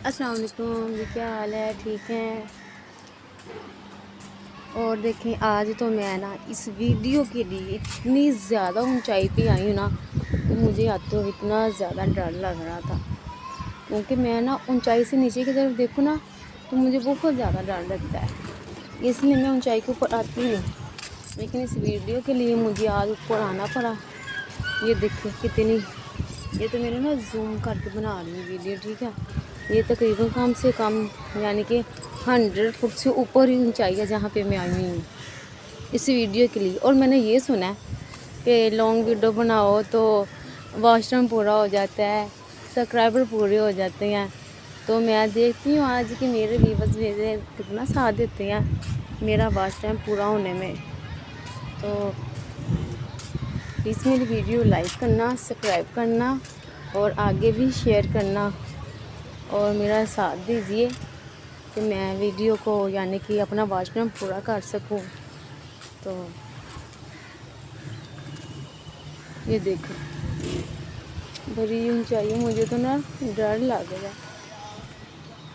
अस्सलाम वालेकुम जी, क्या हाल है? ठीक हैं? और देखें, आज तो मैं ना इस वीडियो के लिए इतनी ज़्यादा ऊंचाई पे आई हूँ ना कि मुझे आते हुए इतना ज़्यादा डर लग रहा था, क्योंकि मैं ना ऊंचाई से नीचे की तरफ देखूँ ना तो मुझे बहुत ज़्यादा डर लगता है, इसलिए मैं ऊंचाई के ऊपर आती नहीं। लेकिन इस वीडियो के लिए मुझे आज ऊपर आना पड़ा। ये देखिए कितनी, ये तो मैंने ना जूम करके बना रही हूँ वीडियो, ठीक है। ये तकरीबन कम से कम यानी कि 100 फुट से ऊपर ही ऊंचाई है जहाँ पे मैं आई हुई हूँ इस वीडियो के लिए। और मैंने ये सुना है कि लॉन्ग वीडियो बनाओ तो वॉच टाइम पूरा हो जाता है, सब्सक्राइबर पूरे हो जाते हैं। तो मैं देखती हूँ आज कि मेरे व्यूअर्स मेरे कितना साथ देते हैं मेरा वॉच टाइम पूरा होने में। तो प्लीज़ मेरी वीडियो लाइक करना, सब्सक्राइब करना और आगे भी शेयर करना और मेरा साथ दीजिए कि मैं वीडियो को यानी कि अपना वॉच टाइम पूरा कर सकूं। तो ये देखो बड़ी ऊंचाई है, मुझे तो ना डर लग रहा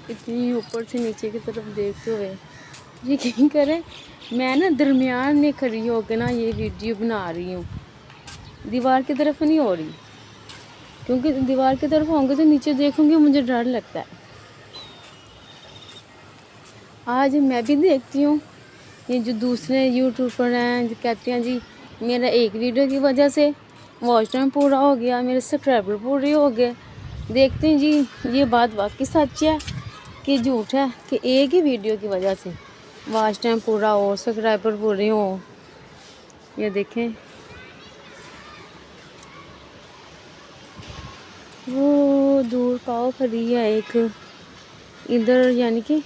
इतनी ऊपर से नीचे की तरफ देखते हुए। यकीन करें, मैं ना दरमियान में खड़ी होकर ना ये वीडियो बना रही हूँ, दीवार की तरफ नहीं हो रही, क्योंकि दीवार की तरफ होंगे तो नीचे देखूंगी मुझे डर लगता है। आज मैं भी देखती हूँ ये जो दूसरे यूट्यूबर हैं जो कहते हैं जी मेरा एक वीडियो की वजह से वॉच टाइम पूरा हो गया, मेरे सब्सक्राइबर पूरे हो गए। देखते हैं जी ये बात वाकई सच है कि झूठ है कि एक ही वीडियो की वजह से वॉच टाइम पूरा हो, सब्सक्राइबर पूरे हो। ये देखें वो दूर काओ खड़ी है एक, इधर यानी कि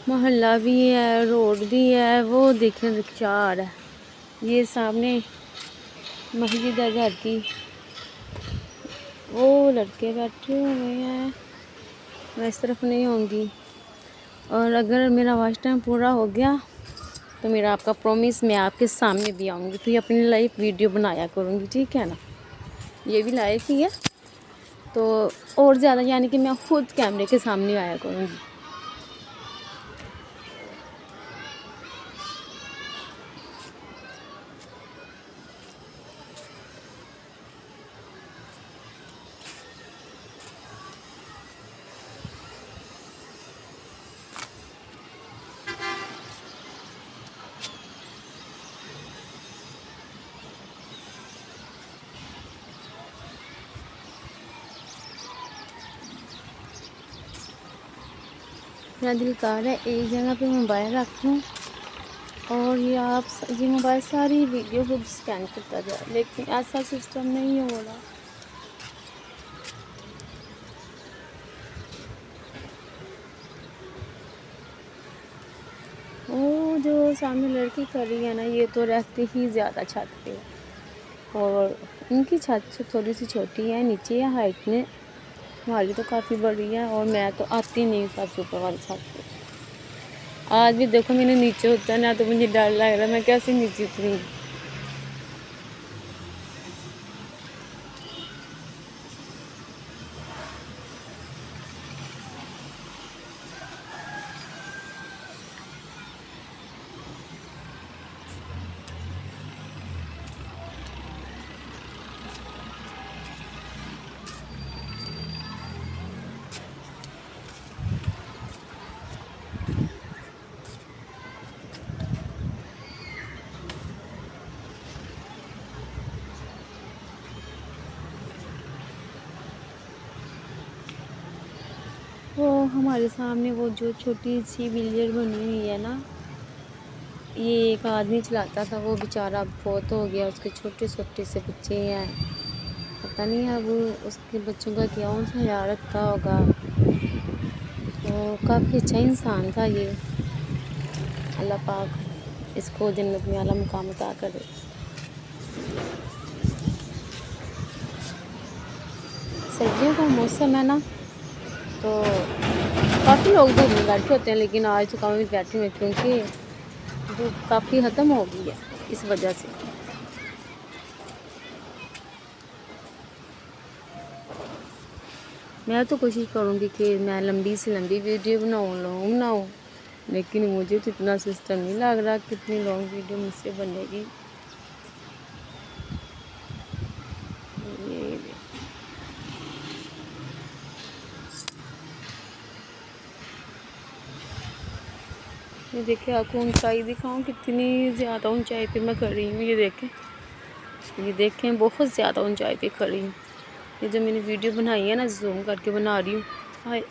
मोहल्ला भी है, रोड भी है, वो देखें रिक्शा आ रहा है। ये सामने मस्जिद है घर की, वो लड़के बैठे हुए हैं, मैं इस तरफ नहीं होंगी। और अगर मेरा वॉच टाइम पूरा हो गया तो मेरा आपका प्रॉमिस मैं आपके सामने भी आऊँगी, फिर अपनी लाइव वीडियो बनाया करूँगी, ठीक है ना। ये भी लाइव ही है तो और ज़्यादा यानी कि मैं खुद कैमरे के सामने आया करूँगी। मेरा दिल कर रहा है एक जगह पे मोबाइल रखूँ और ये मोबाइल सारी वीडियो खुद स्कैन करता जाए, लेकिन ऐसा सिस्टम नहीं हो रहा। वो जो सामने लड़की खड़ी है ना, ये तो रहती ही ज़्यादा छत पे है और उनकी छत से थोड़ी सी छोटी है, नीचे है हाइट में, हमारी तो काफ़ी बड़ी है और मैं तो आती नहीं सबसे ऊपर वाली छत पे। आज भी देखो मैंने नीचे उतरना तो मुझे डर लग रहा है, मैं कैसे नीचे उतरूँगी। वो हमारे सामने वो जो छोटी सी विलेज बनी हुई है ना, ये एक आदमी चलाता था, वो बेचारा बहुत हो गया, उसके छोटे छोटे से बच्चे हैं, पता नहीं अब उसके बच्चों का क्या ख्याल रखता होगा। तो काफ़ी अच्छा इंसान था ये, अल्लाह पाक इसको जन्नत में आला मुकाम अता करे। सर्दियों का मौसम है ना, तो काफ़ी लोग धूप में बैठे होते हैं, लेकिन आज तो कम भी बैठे हुए क्योंकि धूप काफ़ी ख़त्म हो गई है इस वजह से। मैं तो कोशिश करूँगी कि मैं लंबी से लंबी वीडियो बनाऊँ, लेकिन मुझे तो इतना सिस्टम नहीं लग रहा कितनी लॉन्ग वीडियो मुझसे बनेगी। ये देखिए आपको ऊंचाई दिखाऊं, कितनी ज़्यादा ऊंचाई पे मैं खड़ी हूँ। ये देखें बहुत ज़्यादा ऊंचाई पे खड़ी हूँ। ये जो मैंने वीडियो बनाई है ना, जूम करके बना रही हूँ। हाय